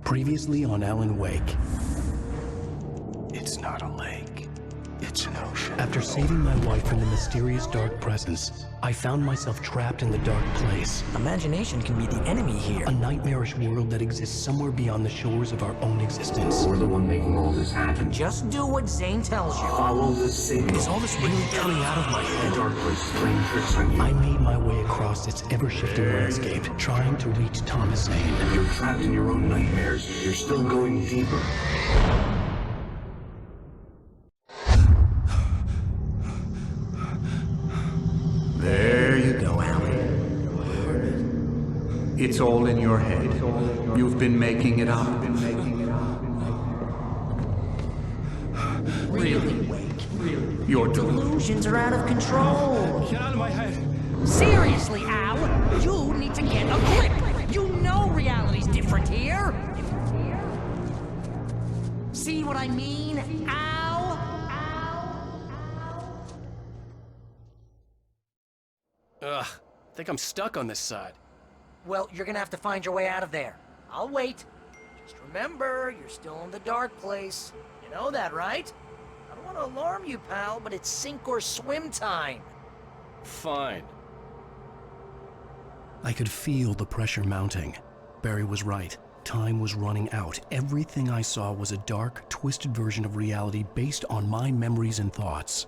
Previously on Alan Wake. It's not a lake. It's an ocean. After saving my wife from the mysterious dark presence, I found myself trapped in the dark place. Imagination can be the enemy here. A nightmarish world that exists somewhere beyond the shores of our own existence. We're the one making all this happen. Just do what Zane tells you. Follow the signal. Is all this really coming out of my head? The dark place is playing tricks on you. I made my way across its ever-shifting landscape, trying to reach Thomas Zane. You're trapped in your own nightmares. You're still going deeper. There you go, Alan. It's all in your head. You've been making it up. Really, Wake? Your Delusions are out of control. Get out of my head. Seriously, Al, you need to get a grip. You know reality's different here. See what I mean, Al? Ugh, I think I'm stuck on this side. Well, you're gonna have to find your way out of there. I'll wait. Just remember, you're still in the dark place. You know that, right? I don't want to alarm you, pal, but it's sink or swim time. Fine. I could feel the pressure mounting. Barry was right. Time was running out. Everything I saw was a dark, twisted version of reality based on my memories and thoughts.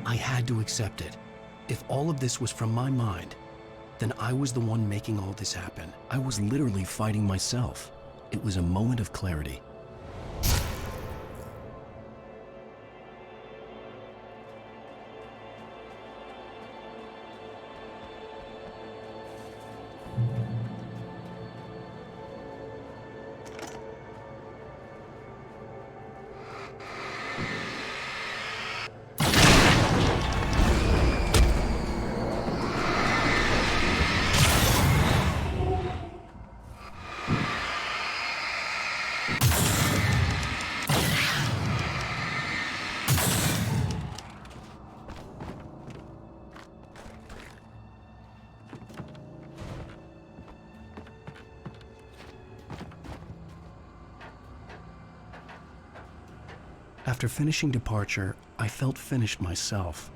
I had to accept it. If all of this was from my mind, then I was the one making all this happen. I was literally fighting myself. It was a moment of clarity. After finishing Departure, I felt finished myself.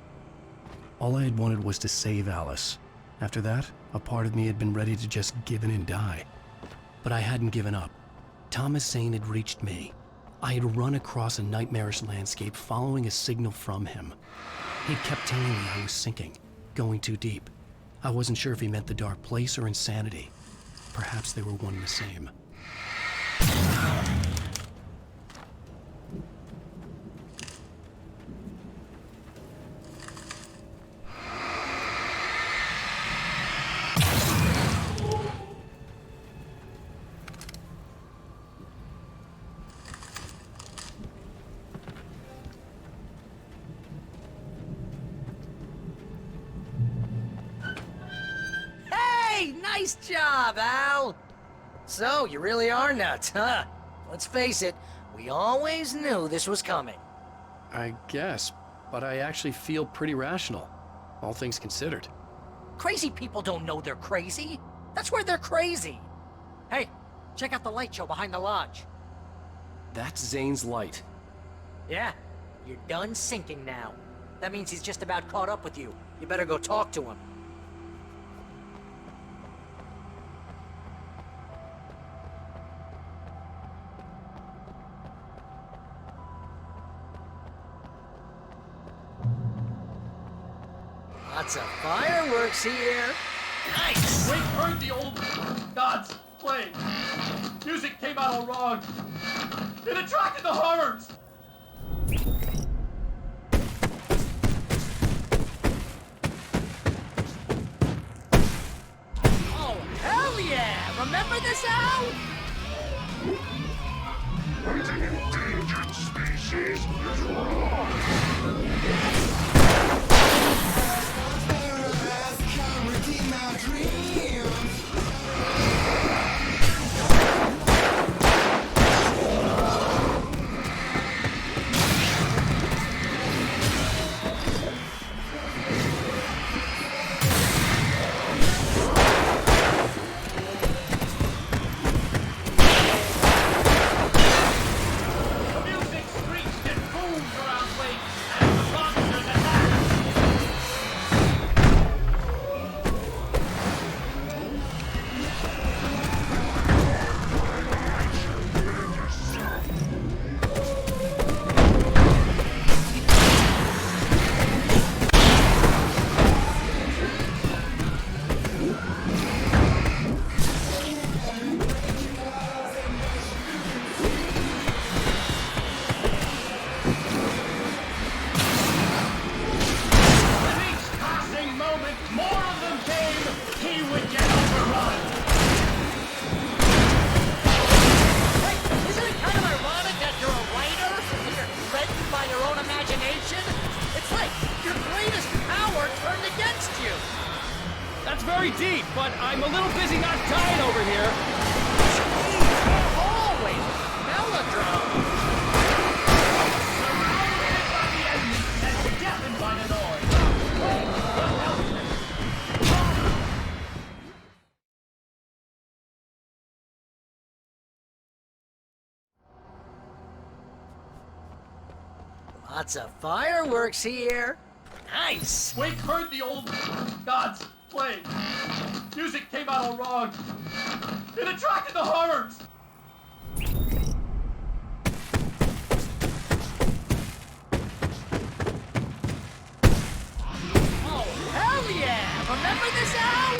All I had wanted was to save Alice. After that, a part of me had been ready to just give in and die. But I hadn't given up. Thomas Zane had reached me. I had run across a nightmarish landscape following a signal from him. He'd kept telling me I was sinking, going too deep. I wasn't sure if he meant the dark place or insanity. Perhaps they were one and the same. Nice job, Al! So, you really are nuts, huh? Let's face it, we always knew this was coming. I guess, but I actually feel pretty rational, all things considered. Crazy people don't know they're crazy. That's where they're crazy. Hey, check out the light show behind the lodge. That's Zane's light. Yeah, you're done sinking now. That means he's just about caught up with you. You better go talk to him. Lots of fireworks here. Nice! We heard the old gods play. Music came out all wrong. It attracted the horrors. this, Al? Hunting endangered species is wrong. That's very deep, but I'm a little busy not dying over here. Always melodrama. Surrounded by the enemy and deafened by the noise. Lots of fireworks here. Nice. Wake heard the old gods play. Music came out all wrong. It attracted the horrors. Oh, hell yeah! Remember this, Al?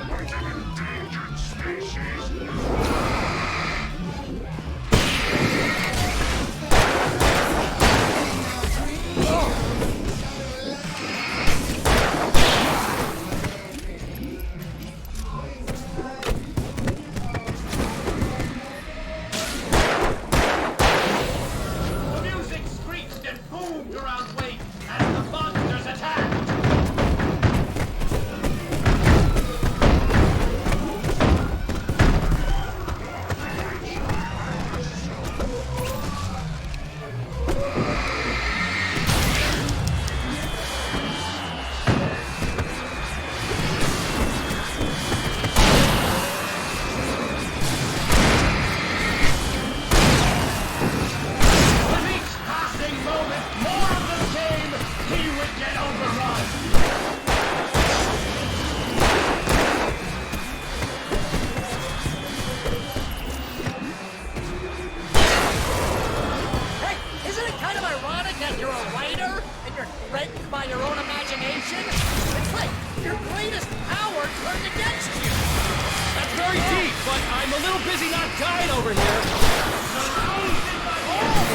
Hunting endangered species. The music screeched and boomed around Wake as the monsters attacked. With each passing moment, more of them came. He would get overrun. Hey, isn't it kind of ironic that you're a writer and you're threatened by your own imagination? It's like your greatest power turned against you. That's very deep, but I'm a little busy not dying over here. Surrounded by the enemy.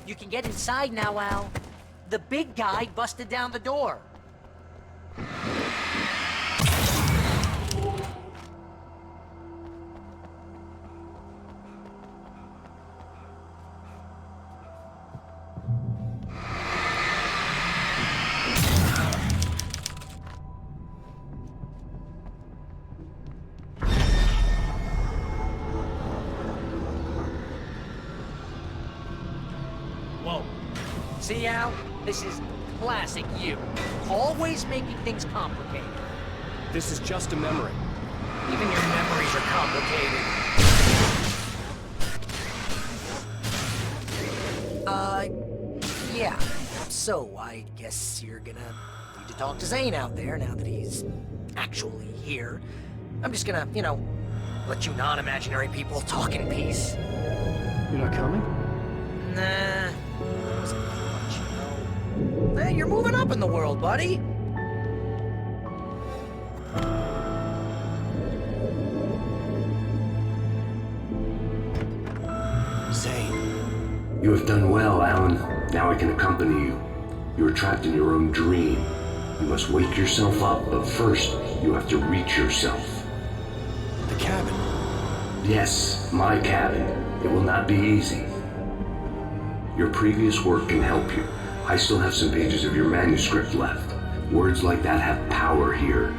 You can get inside now, Al. The big guy busted down the door. Whoa. See, Al? This is classic you. Always making things complicated. This is just a memory. Even your memories are complicated. Yeah. So, I guess you're gonna need to talk to Zane out there now that he's actually here. I'm just gonna, let you non-imaginary people talk in peace. You're not coming? Nah, that wasn't much, Hey, you're moving up in the world, buddy. Zane. You have done well, Alan. Now I can accompany you. You are trapped in your own dream. You must wake yourself up, but first, you have to reach yourself. The cabin. Yes, my cabin. It will not be easy. Your previous work can help you. I still have some pages of your manuscript left. Words like that have power here.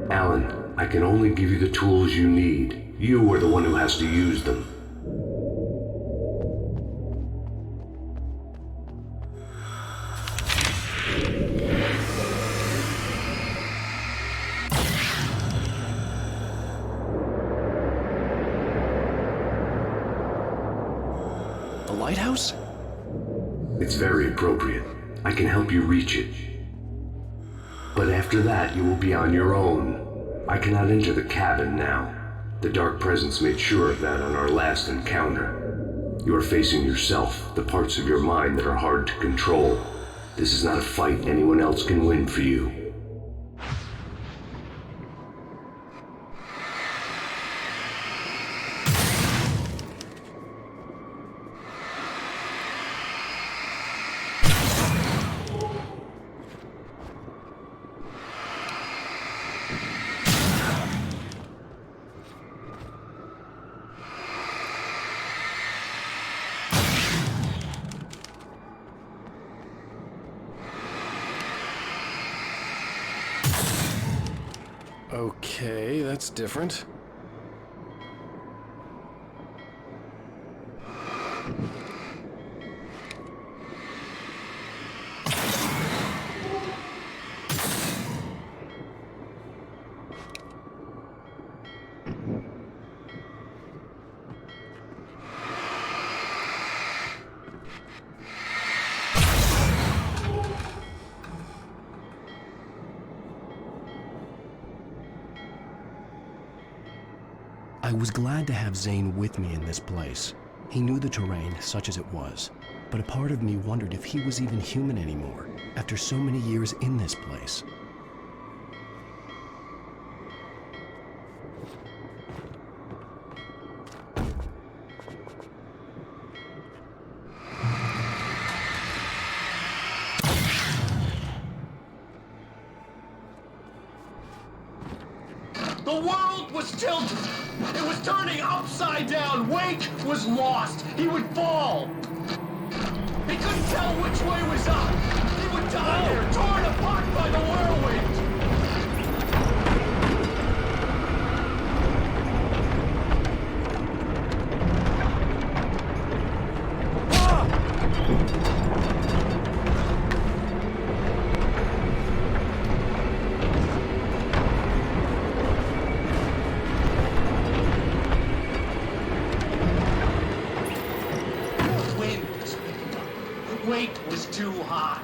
Alan, I can only give you the tools you need. You are the one who has to use them. The lighthouse? It's very appropriate. I can help you reach it. But after that, you will be on your own. I cannot enter the cabin now. The Dark Presence made sure of that on our last encounter. You are facing yourself, the parts of your mind that are hard to control. This is not a fight anyone else can win for you. Okay, that's different. I was glad to have Zane with me in this place. He knew the terrain, such as it was, but a part of me wondered if he was even human anymore, after so many years in this place. The world was tilted. It was turning upside down. Wake was lost. He would fall. He couldn't tell which way was up. He would die there, torn apart by the whirlwind. Weight was too high.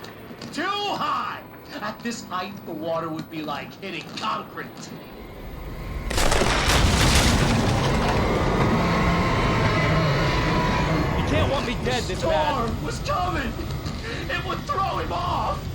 Too high! At this height, the water would be like hitting concrete. You can't want me dead this bad. Storm was coming! It would throw him off!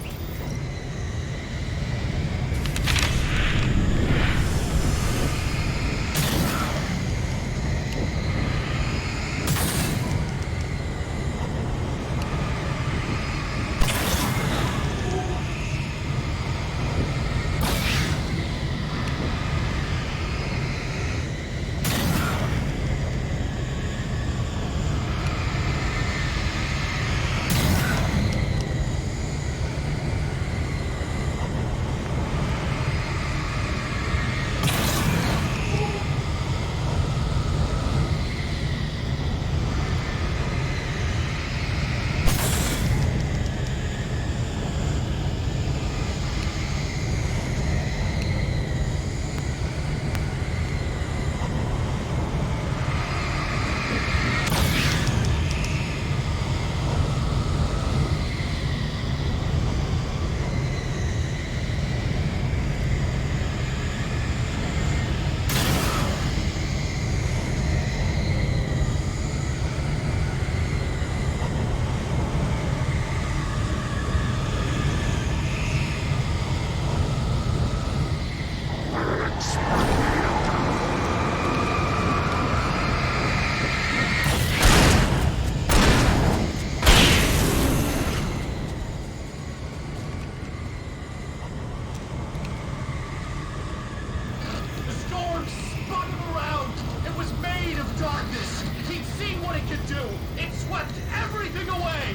what it could do! It swept everything away!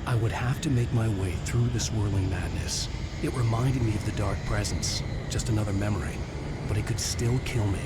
I would have to make my way through the swirling madness. It reminded me of the dark presence, just another memory, but it could still kill me.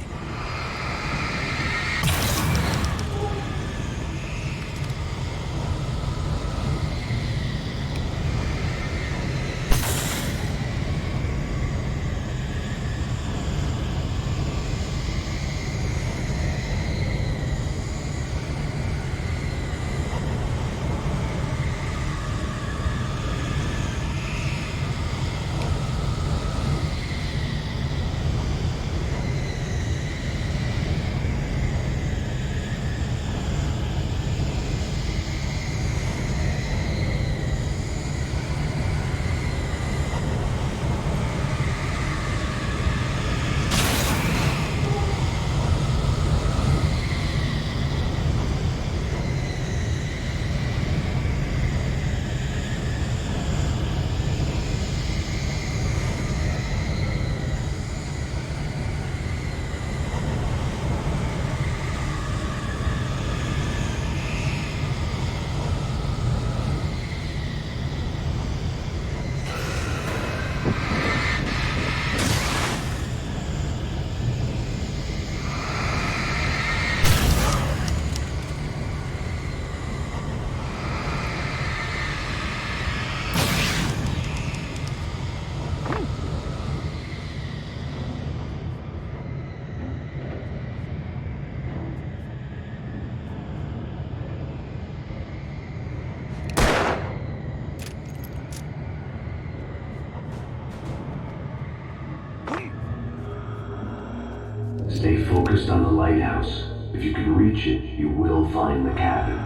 Stay focused on the lighthouse. If you can reach it, you will find the cabin.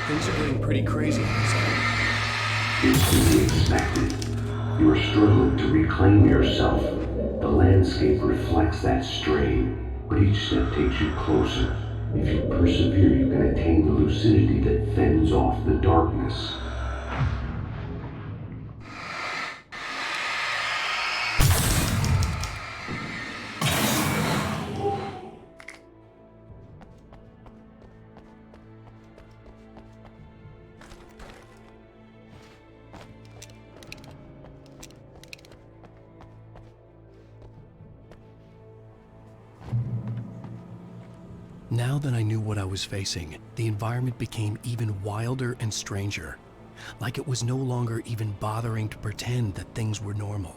Things are getting pretty crazy outside. It's to be expected. You are struggling to reclaim yourself. The landscape reflects that strain, but each step takes you closer. If you persevere, you can attain the lucidity that fends off the darkness. Now that I knew what I was facing, the environment became even wilder and stranger. Like it was no longer even bothering to pretend that things were normal.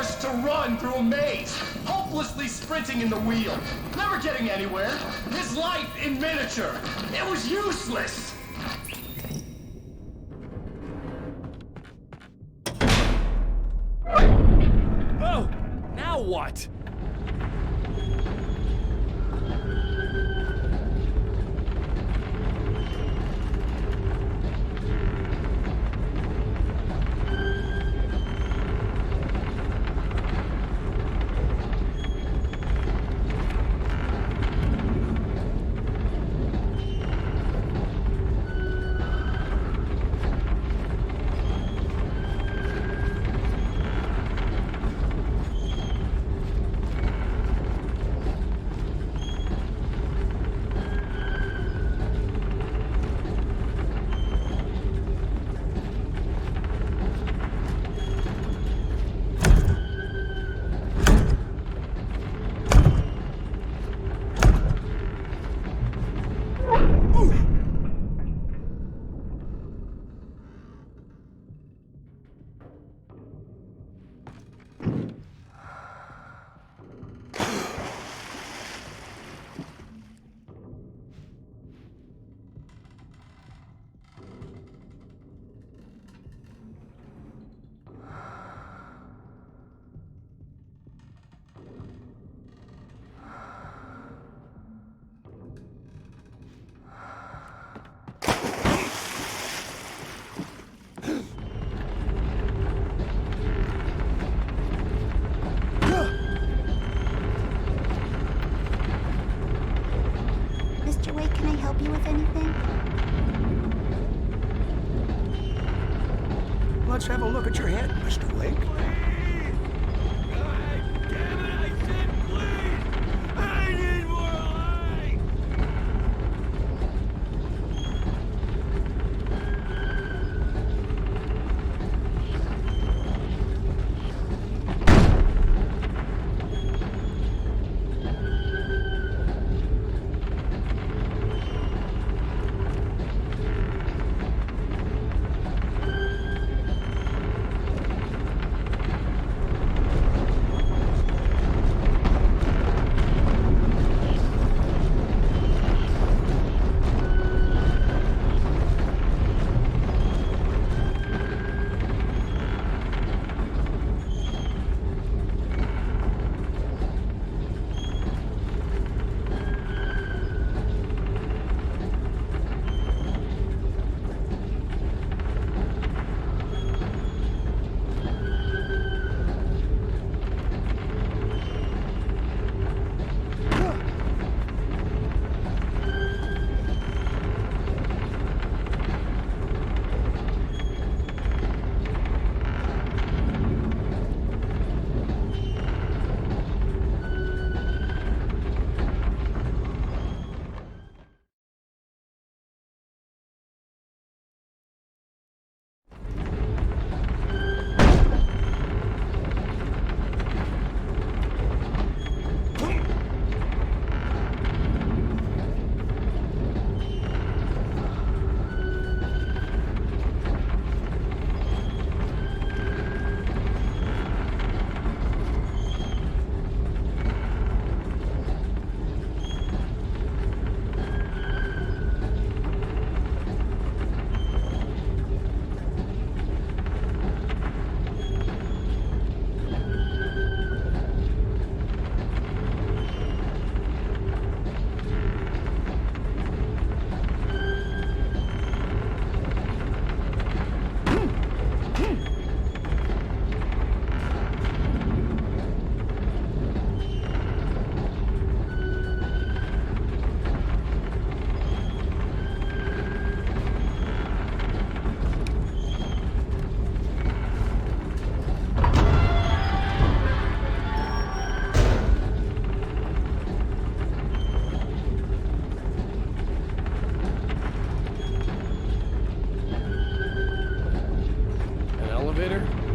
forced to run through a maze, hopelessly sprinting in the wheel, never getting anywhere. His life in miniature. It was useless. Oh! Now what? Mr. Wake, can I help you with anything? Let's have a look at your head, Mr. Wake.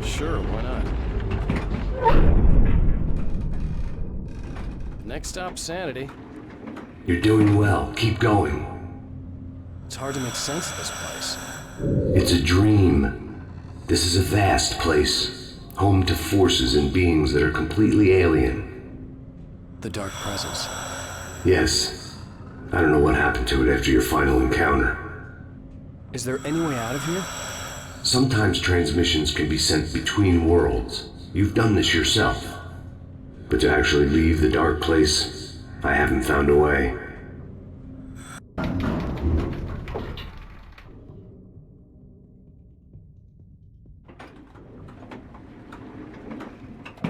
Sure, why not? Next stop, Sanity. You're doing well. Keep going. It's hard to make sense of this place. It's a dream. This is a vast place. Home to forces and beings that are completely alien. The Dark Presence. Yes. I don't know what happened to it after your final encounter. Is there any way out of here? Sometimes transmissions can be sent between worlds. You've done this yourself. But to actually leave the dark place, I haven't found a way.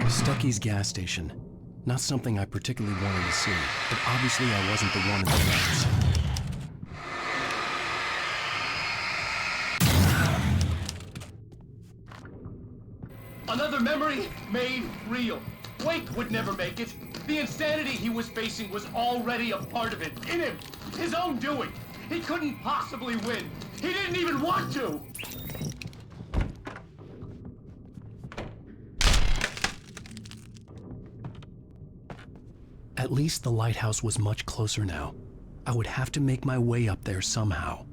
Stucky's gas station. Not something I particularly wanted to see, but obviously I wasn't the one in the trance. Another memory made real. Wake would never make it. The insanity he was facing was already a part of it, in him. His own doing. He couldn't possibly win. He didn't even want to. At least the lighthouse was much closer now. I would have to make my way up there somehow.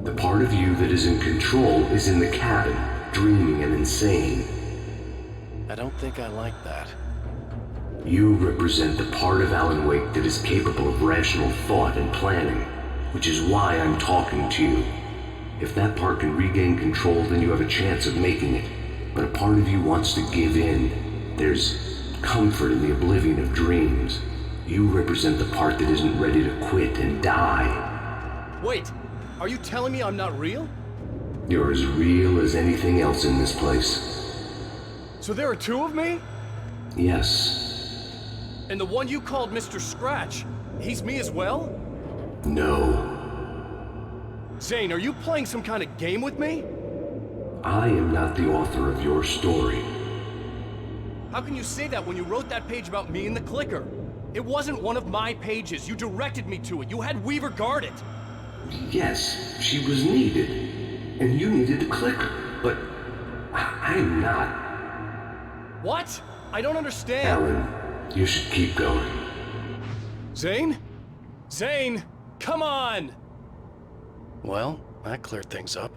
The part of you that is in control is in the cabin, dreaming and insane. I don't think I like that. You represent the part of Alan Wake that is capable of rational thought and planning, which is why I'm talking to you. If that part can regain control, then you have a chance of making it. But a part of you wants to give in. There's comfort in the oblivion of dreams. You represent the part that isn't ready to quit and die. Wait, are you telling me I'm not real? You're as real as anything else in this place. So there are two of me? Yes. And the one you called Mr. Scratch, he's me as well? No. Zane, are you playing some kind of game with me? I am not the author of your story. How can you say that when you wrote that page about me and the clicker? It wasn't one of my pages. You directed me to it. You had Weaver guard it. Yes, she was needed. And you needed to click her. But I'm not. What? I don't understand. Alan, you should keep going. Zane? Zane, come on! Well, that cleared things up.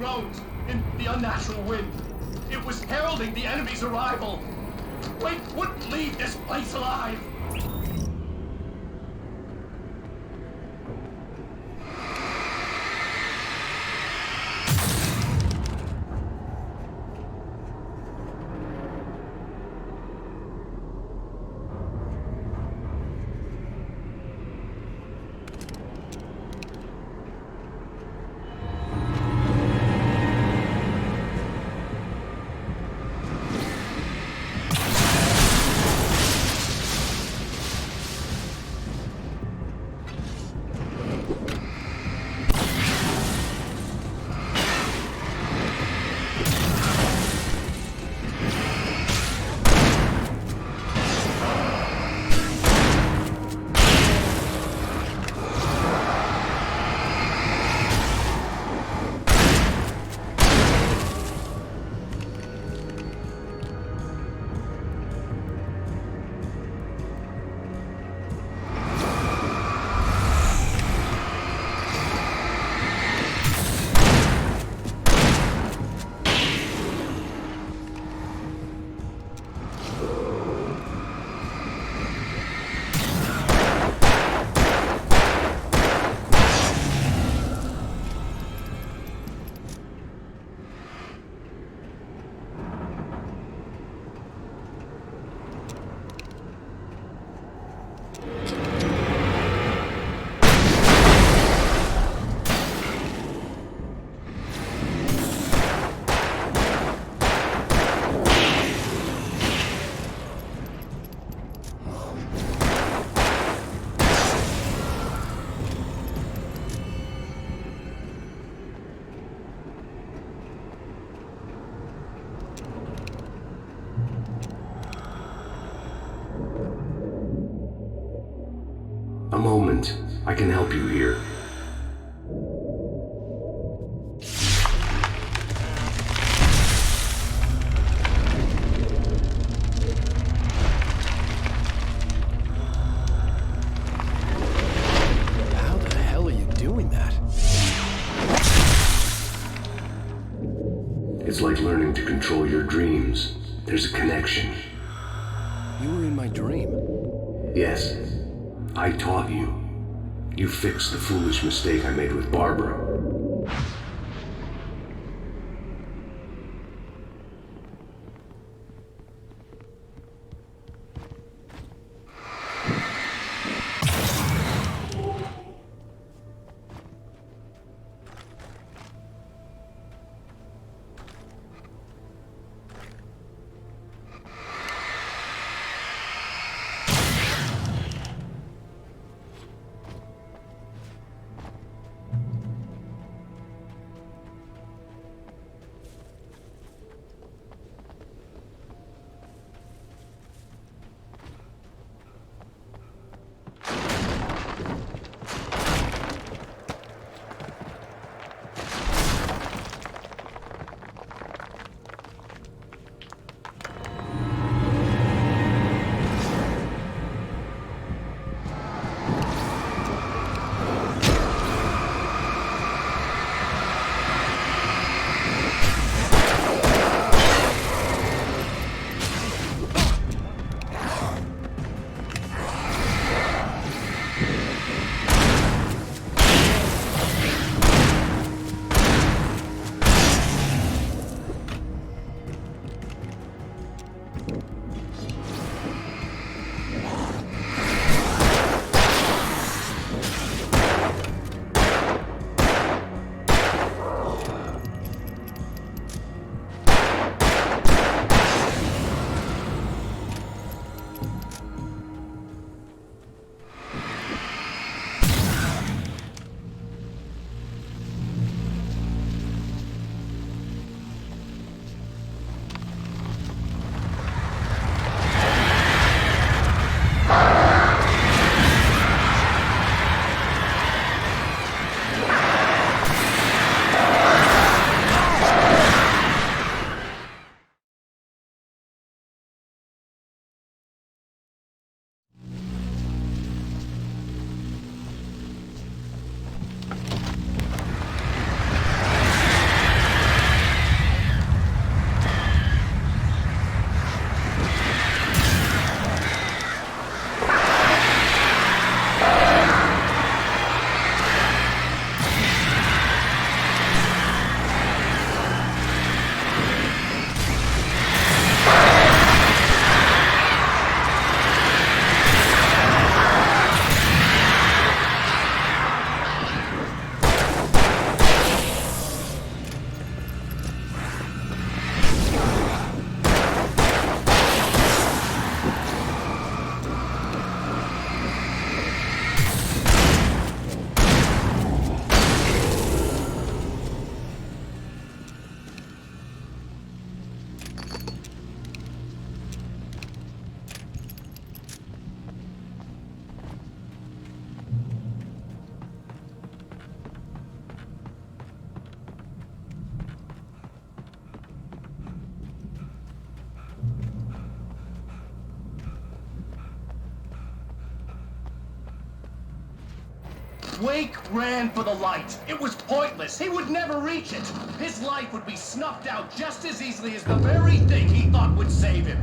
groaned in the unnatural wind. It was heralding the enemy's arrival. Wake wouldn't leave this place alive. moment. I can help you here. How the hell are you doing that? It's like learning to control your dreams. There's a connection. You were in my dream. Yes, I taught you. You fixed the foolish mistake I made with Barbara. Wake ran for the light. It was pointless. He would never reach it. His life would be snuffed out just as easily as the very thing he thought would save him.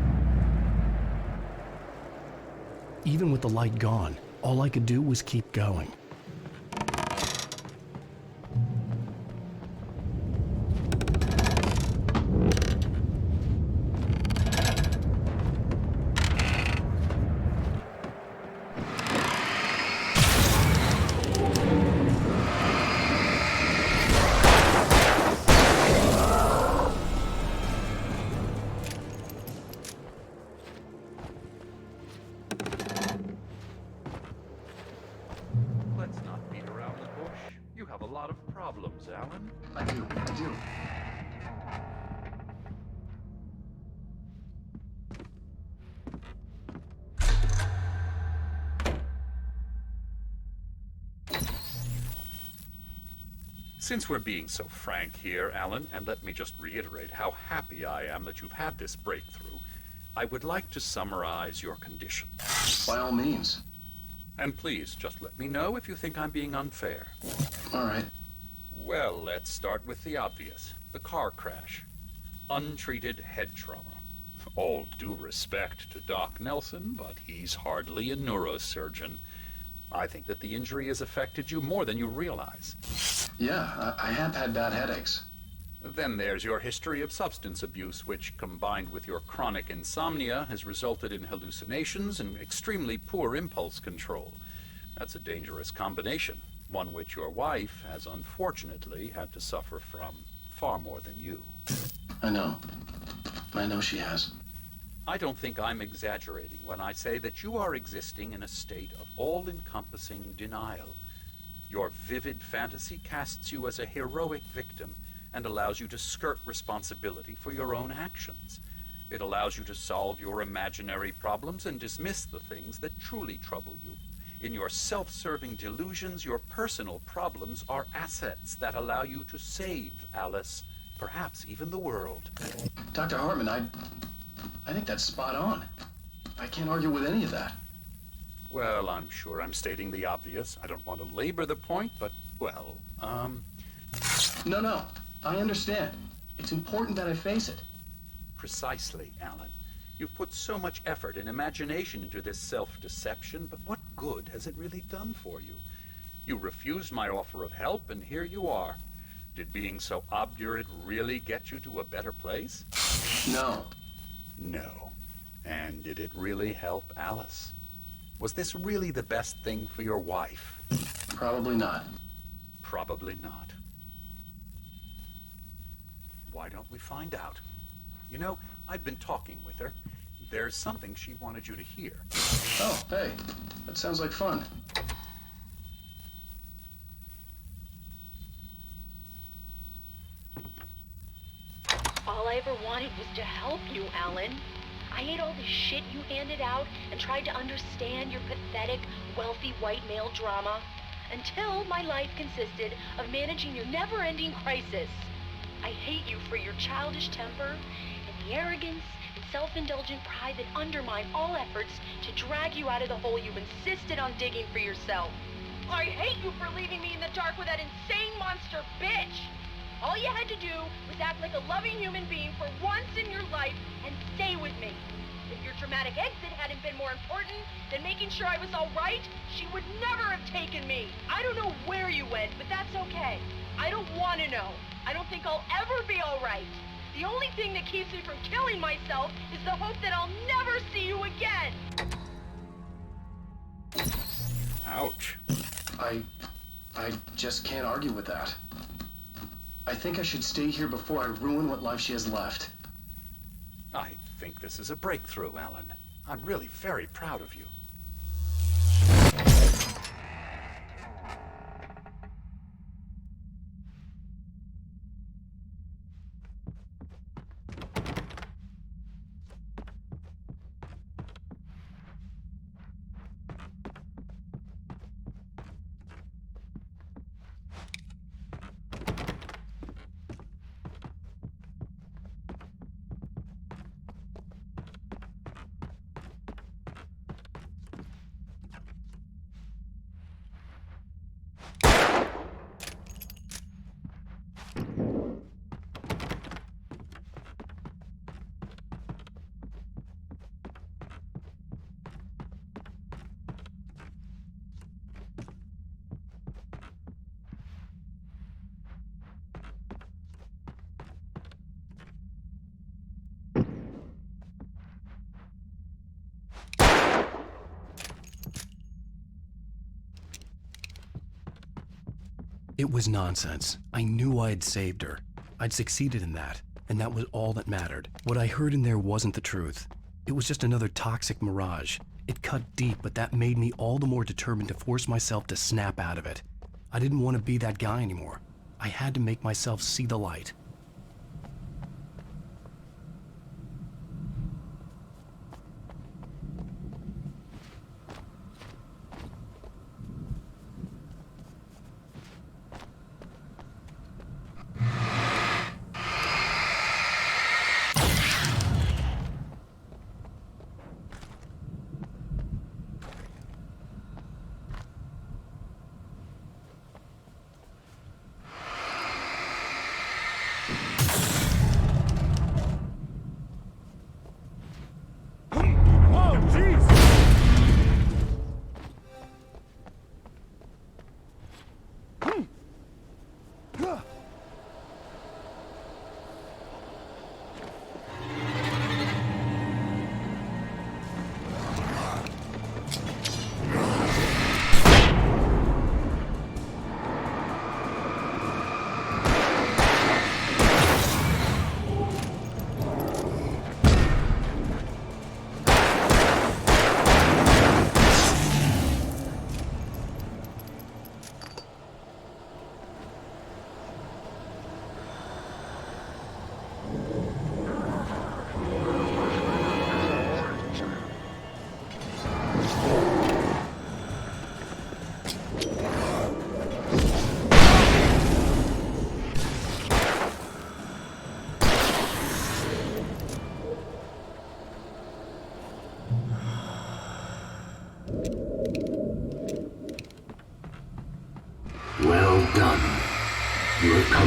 Even with the light gone, all I could do was keep going. Let's not beat around the bush. You have a lot of problems, Alan. I do. Since we're being so frank here, Alan, and let me just reiterate how happy I am that you've had this breakthrough, I would like to summarize your condition. By all means. And please, just let me know if you think I'm being unfair. All right. Well, let's start with the obvious. The car crash. Untreated head trauma. All due respect to Doc Nelson, but he's hardly a neurosurgeon. I think that the injury has affected you more than you realize. Yeah, I have had bad headaches. Then there's your history of substance abuse, which, combined with your chronic insomnia, has resulted in hallucinations and extremely poor impulse control. That's a dangerous combination, one which your wife has unfortunately had to suffer from far more than you. I know. I know she has. I don't think I'm exaggerating when I say that you are existing in a state of all-encompassing denial. Your vivid fantasy casts you as a heroic victim and allows you to skirt responsibility for your own actions. It allows you to solve your imaginary problems and dismiss the things that truly trouble you. In your self-serving delusions, your personal problems are assets that allow you to save Alice, perhaps even the world. Dr. Hartman, I think that's spot on. I can't argue with any of that. Well, I'm sure I'm stating the obvious. I don't want to labor the point, but, well, No, I understand. It's important that I face it. Precisely, Alan. You've put so much effort and imagination into this self-deception, but what good has it really done for you? You refused my offer of help, and here you are. Did being so obdurate really get you to a better place? No. No. And did it really help Alice? Was this really the best thing for your wife? Probably not. Probably not. Why don't we find out? You know, I've been talking with her. There's something she wanted you to hear. Oh, hey. That sounds like fun. All I ever wanted was to help you, Alan. I ate all the shit you handed out and tried to understand your pathetic, wealthy white male drama until my life consisted of managing your never-ending crisis. I hate you for your childish temper and the arrogance and self-indulgent pride that undermine all efforts to drag you out of the hole you insisted on digging for yourself. I hate you for leaving me in the dark with that insane monster bitch! All you had to do was act like a loving human being for once in your life and stay with me. If your dramatic exit hadn't been more important than making sure I was all right, she would never have taken me. I don't know where you went, but that's okay. I don't want to know. I don't think I'll ever be all right. The only thing that keeps me from killing myself is the hope that I'll never see you again. Ouch. I just can't argue with that. I think I should stay here before I ruin what life she has left. I think this is a breakthrough, Alan. I'm really very proud of you. It was nonsense. I knew I had saved her. I'd succeeded in that, and that was all that mattered. What I heard in there wasn't the truth. It was just another toxic mirage. It cut deep, but that made me all the more determined to force myself to snap out of it. I didn't want to be that guy anymore. I had to make myself see the light.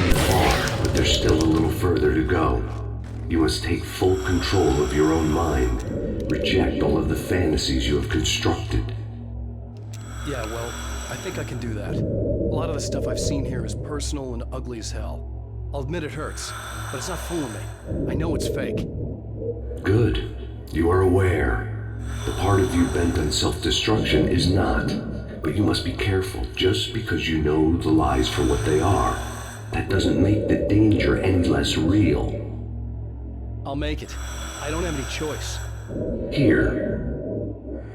come far, but there's still a little further to go. You must take full control of your own mind. Reject all of the fantasies you have constructed. Yeah, well, I think I can do that. A lot of the stuff I've seen here is personal and ugly as hell. I'll admit it hurts, but it's not fooling me. I know it's fake. Good. You are aware. The part of you bent on self-destruction is not. But you must be careful. Just because you know the lies for what they are, that doesn't make the danger any less real. I'll make it. I don't have any choice. Here.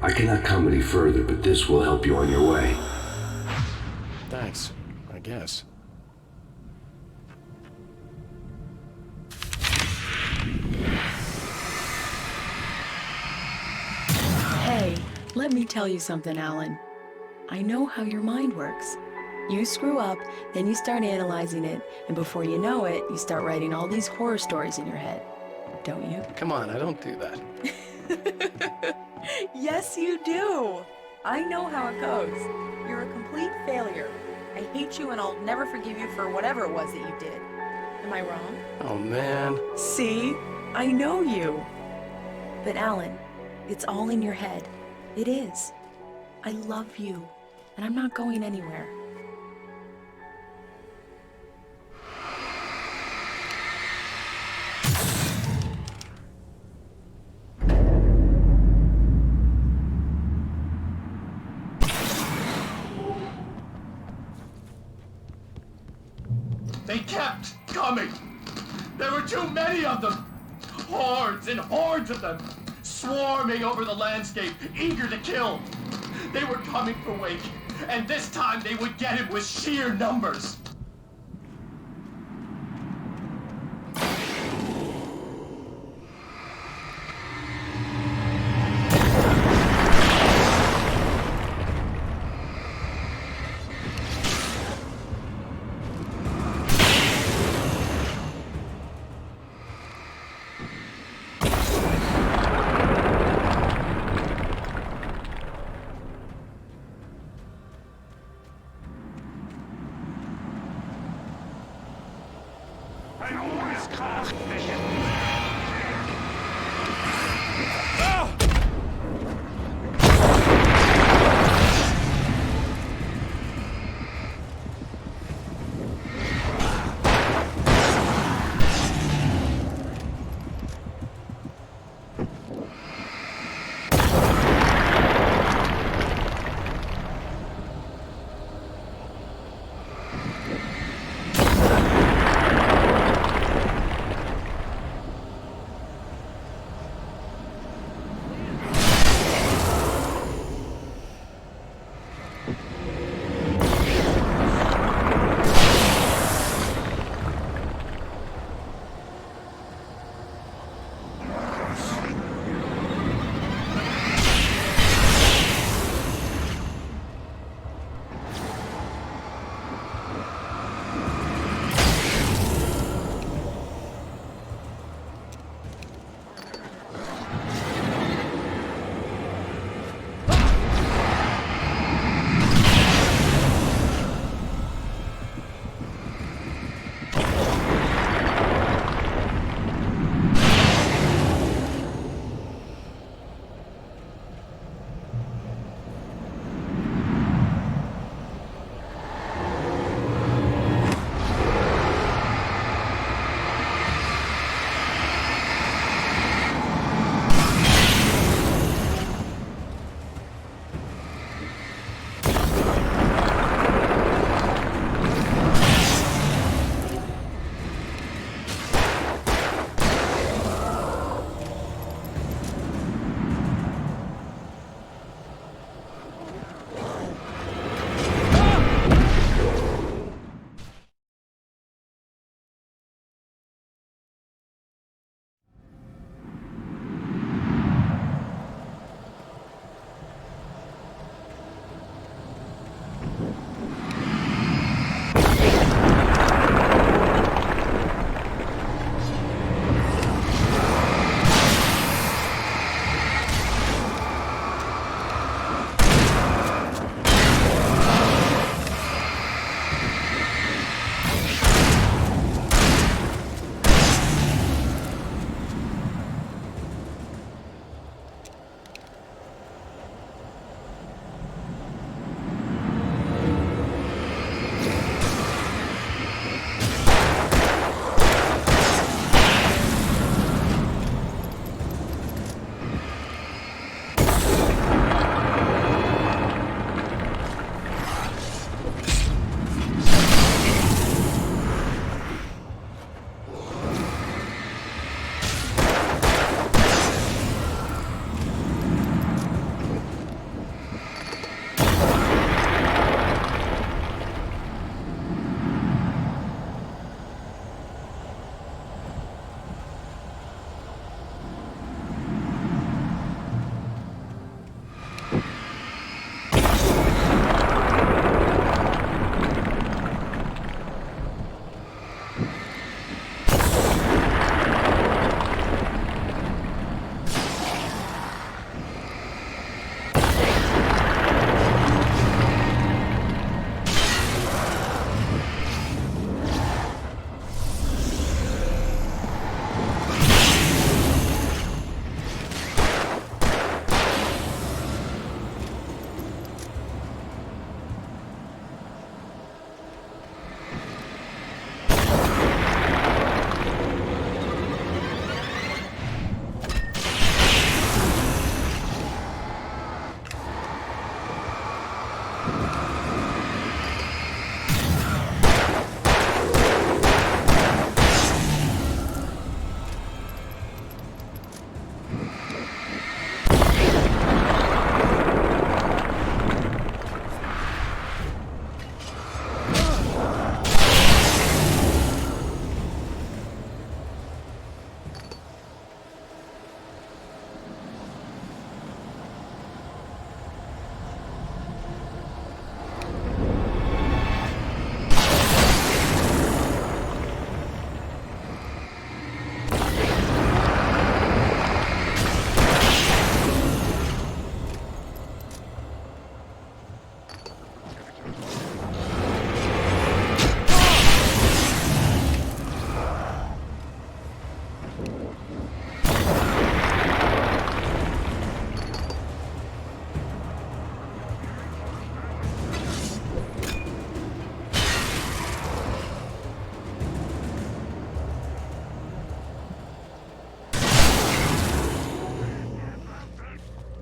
I cannot come any further, but this will help you on your way. Thanks, I guess. Hey, let me tell you something, Alan. I know how your mind works. You screw up, then you start analyzing it, and before you know it, you start writing all these horror stories in your head. Don't you? Come on, I don't do that. Yes, you do. I know how it goes. You're a complete failure. I hate you and I'll never forgive you for whatever it was that you did. Am I wrong? Oh, man. See? I know you. But Alan, it's all in your head. It is. I love you, and I'm not going anywhere. They kept coming. There were too many of them. Hordes and hordes of them, swarming over the landscape, eager to kill. They were coming for Wake, and this time they would get him with sheer numbers.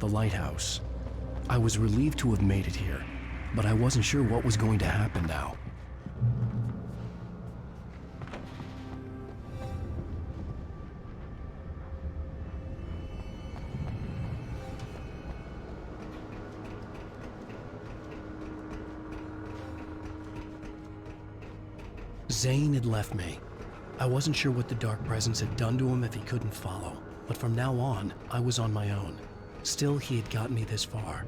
the lighthouse. I was relieved to have made it here, but I wasn't sure what was going to happen now. Zane had left me. I wasn't sure what the dark presence had done to him if he couldn't follow, but from now on, I was on my own. Still, he had gotten me this far.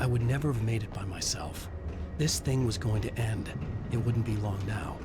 I would never have made it by myself. This thing was going to end. It wouldn't be long now.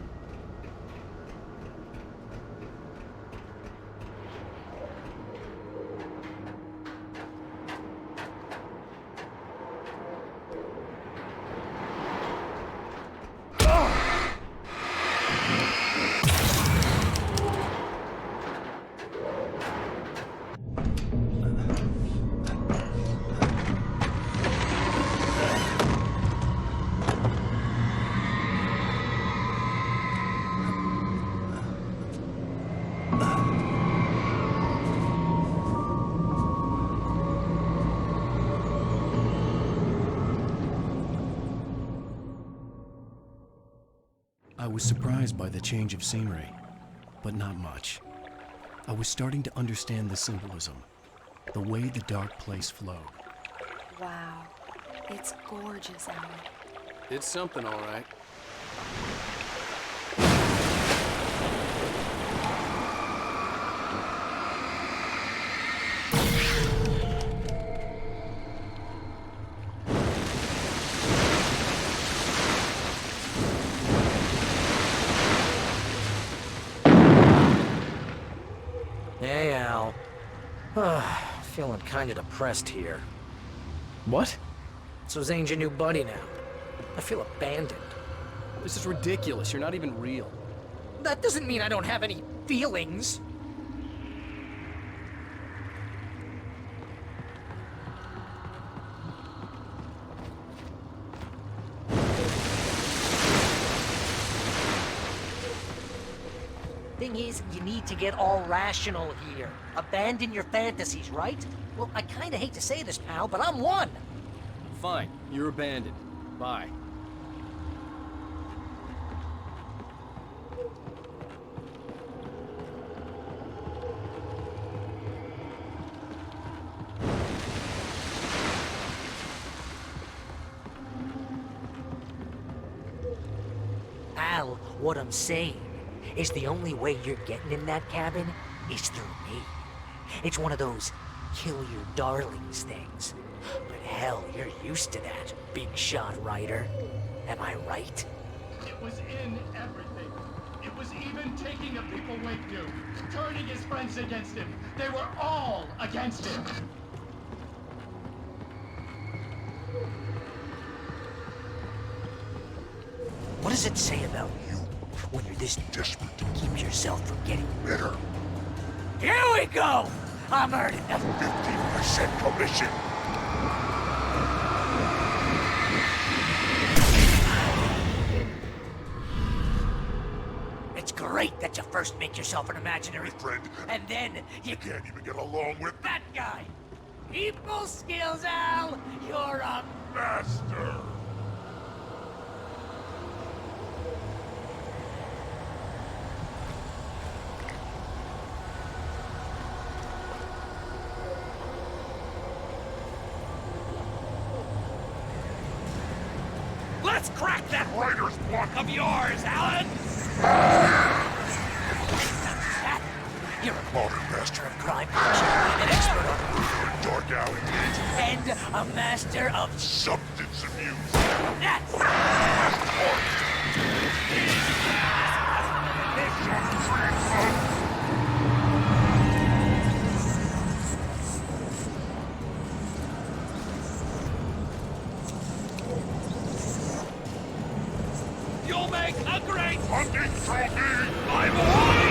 I was surprised by the change of scenery, but not much. I was starting to understand the symbolism, the way the dark place flowed. Wow, it's gorgeous, Alan. It's something, all right. Hey, Al. Feeling kinda depressed here. What? So Zane's your new buddy now. I feel abandoned. This is ridiculous. You're not even real. That doesn't mean I don't have any feelings. Thing is, you need to get all rational here. Abandon your fantasies, right? Well, I kinda hate to say this, pal, but I'm one. Fine. You're abandoned. Bye. Al, what I'm saying is the only way you're getting in that cabin is through me. It's one of those kill your darlings things. But hell, you're used to that, big shot writer. Am I right? It was in everything. It was even taking a people Wake knew, turning his friends against him. They were all against him. What does it say about you when you're this desperate to keep yourself from getting better? Here we go! I'm earning a 15% commission. It's great that you first make yourself an imaginary friend, and then you can't even get along with that guy. People skills, Al! You're a master! Let's crack that writer's block of yours, Alan! You're a modern master of crime fiction, an expert on Dark alley and a master of substance abuse. that's You'll make a great hunting trophy! I'm away!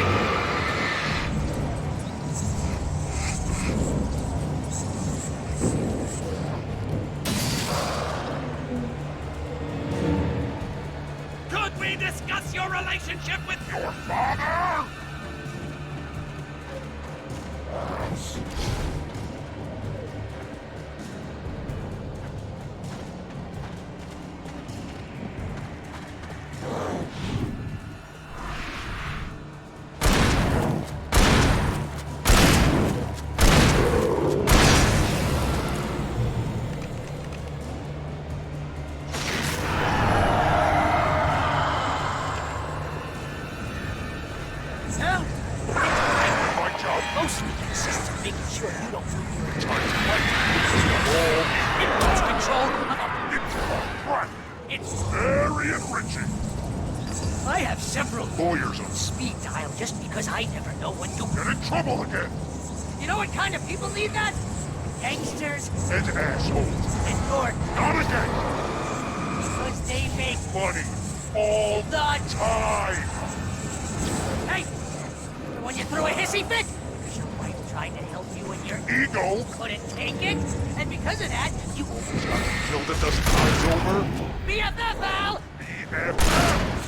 Could we discuss your relationship with your father? It lost control of It's very enriching. I have several Lawyers on speed dial just because I never know when you get in trouble again. You know what kind of people need that? Gangsters And assholes. and dorks. Not again. Because they make Money. All the time. Hey! When you threw a hissy fit? Because your wife tried to help you and your Ego. couldn't take it? And because of that, you Killed a dozen times over. BFF, Al! BFFs.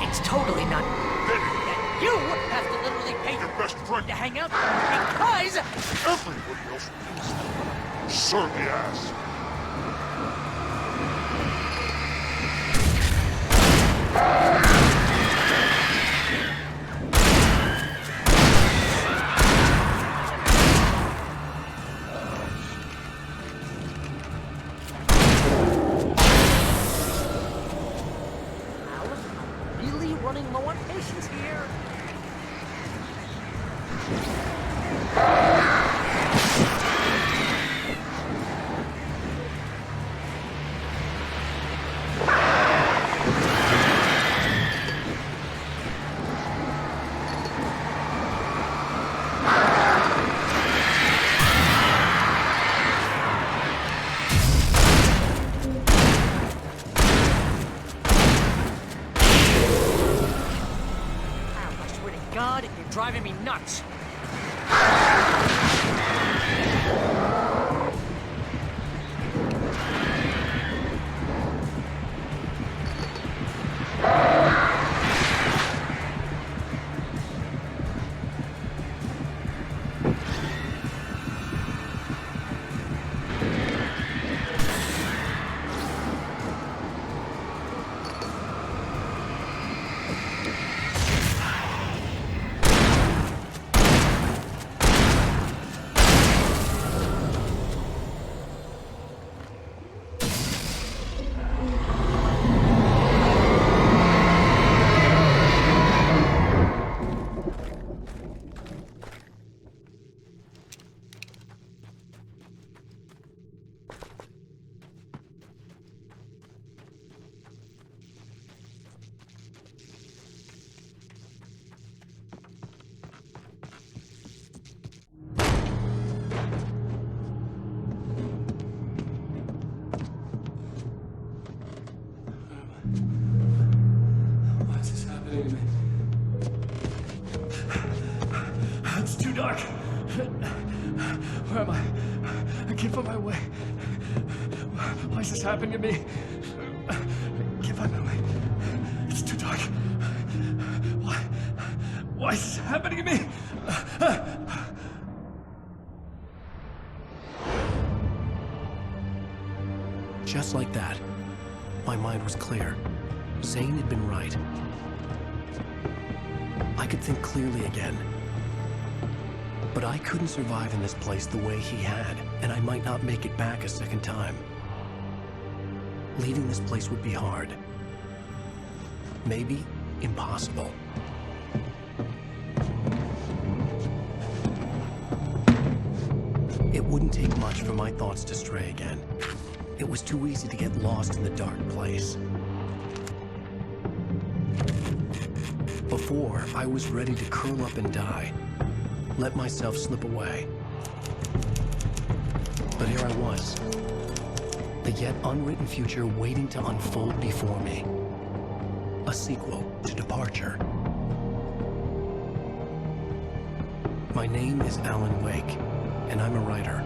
It's totally not that you have to literally pay Your best friend. to hang out because Everybody else is. Serve the ass. really running low on patience here. God, you're driving me nuts. Why is this happening to me? It's too dark. Where am I? I can't find my way. Why is this happening to me? I can't find my way. It's too dark. Why is this happening to me? Just like that, my mind was clear. Zane had been right. I could think clearly again. But I couldn't survive in this place the way he had, and I might not make it back a second time. Leaving this place would be hard. Maybe impossible. It wouldn't take much for my thoughts to stray again. It was too easy to get lost in the dark place. Before, I was ready to curl up and die, let myself slip away. But here I was, the yet unwritten future waiting to unfold before me. A sequel to Departure. My name is Alan Wake, and I'm a writer.